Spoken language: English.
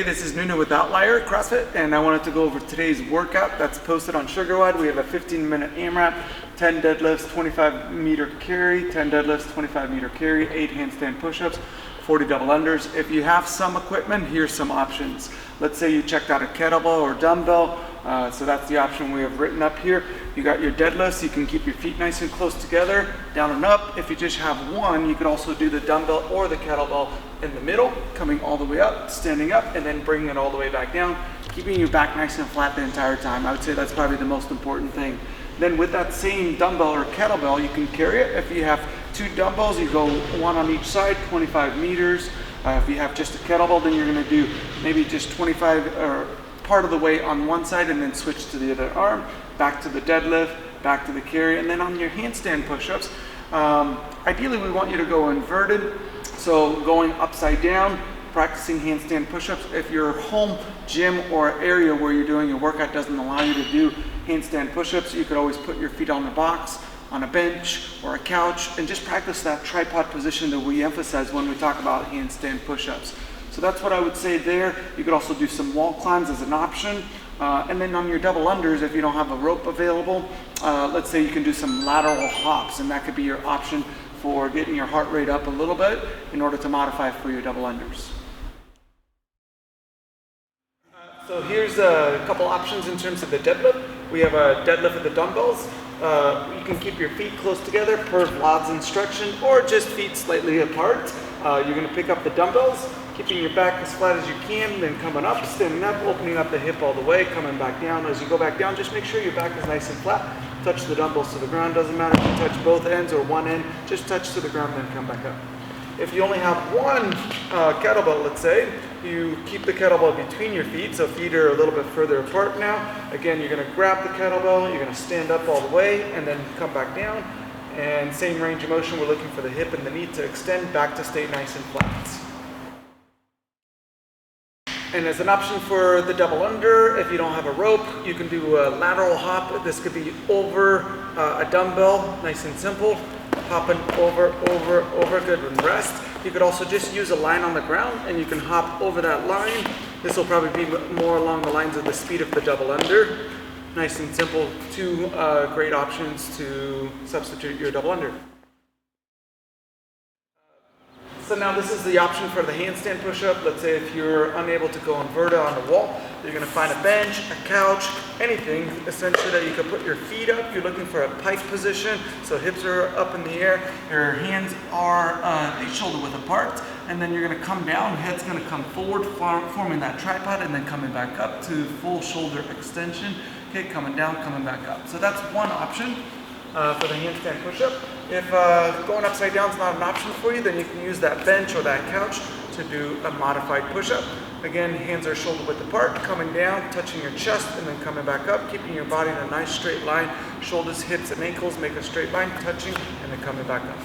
Hey, this is Nuno with Outlier CrossFit, and I wanted to go over today's workout that's posted on SugarWOD. We have a 15-minute AMRAP, 10 deadlifts, 25-meter carry, 10 deadlifts, 25-meter carry, 8 handstand push-ups, 40 double unders. If you have some equipment, here's some options. Let's say you checked out a kettlebell or dumbbell, so that's the option we have written up here. You got your deadlifts, you can keep your feet nice and close together, down and up. If you just have one, you could also do the dumbbell or the kettlebell in the middle, coming all the way up, standing up, and then bringing it all the way back down, keeping your back nice and flat the entire time. I would say that's probably the most important thing. Then with that same dumbbell or kettlebell, you can carry it. If you have 2 dumbbells, you go 1 on each side, 25 meters. If you have just a kettlebell, then you're gonna do maybe just 25 or part of the way on one side and then switch to the other arm, back to the deadlift, back to the carry. And then on your handstand push-ups, ideally we want you to go inverted. So going upside down, practicing handstand push-ups. If your home gym or area where you're doing your workout doesn't allow you to do handstand push-ups, you could always put your feet on the box, on a bench or a couch, and just practice that tripod position that we emphasize when we talk about handstand push-ups. So that's what I would say there. You could also do some wall climbs as an option. And then on your double unders, if you don't have a rope available, let's say you can do some lateral hops, and that could be your option for getting your heart rate up a little bit in order to modify for your double unders. So here's a couple options in terms of the deadlift. We have a deadlift with the dumbbells. You can keep your feet close together per WOD's instruction, or just feet slightly apart. You're going to pick up the dumbbells, keeping your back as flat as you can, then coming up, standing up, opening up the hip all the way, coming back down. As you go back down, just make sure your back is nice and flat. Touch the dumbbells to the ground. Doesn't matter if you touch both ends or one end, just touch to the ground, then come back up. If you only have one kettlebell, let's say, you keep the kettlebell between your feet, so feet are a little bit further apart now. Again, you're going to grab the kettlebell, you're going to stand up all the way, and then come back down. And same range of motion, we're looking for the hip and the knee to extend back to stay nice and flat. And as an option for the double under, if you don't have a rope, you can do a lateral hop. This could be over a dumbbell, nice and simple. Hopping over, good and rest. You could also just use a line on the ground and you can hop over that line. This will probably be more along the lines of the speed of the double under. Nice and simple, 2 great options to substitute your double under. So now this is the option for the handstand push-up. Let's say if you're unable to go inverted on the wall, you're going to find a bench, a couch, anything essentially that you can put your feet up. You're looking for a pike position, so hips are up in the air, your hands are shoulder width apart, and then you're going to come down, head's going to come forward, forming that tripod, and then coming back up to full shoulder extension. Okay, coming down, coming back up. So that's one option for the handstand push-up. If going upside down is not an option for you, then you can use that bench or that couch to do a modified push-up. Again, hands are shoulder width apart, coming down, touching your chest, and then coming back up, keeping your body in a nice straight line. Shoulders, hips, and ankles make a straight line, touching, and then coming back up.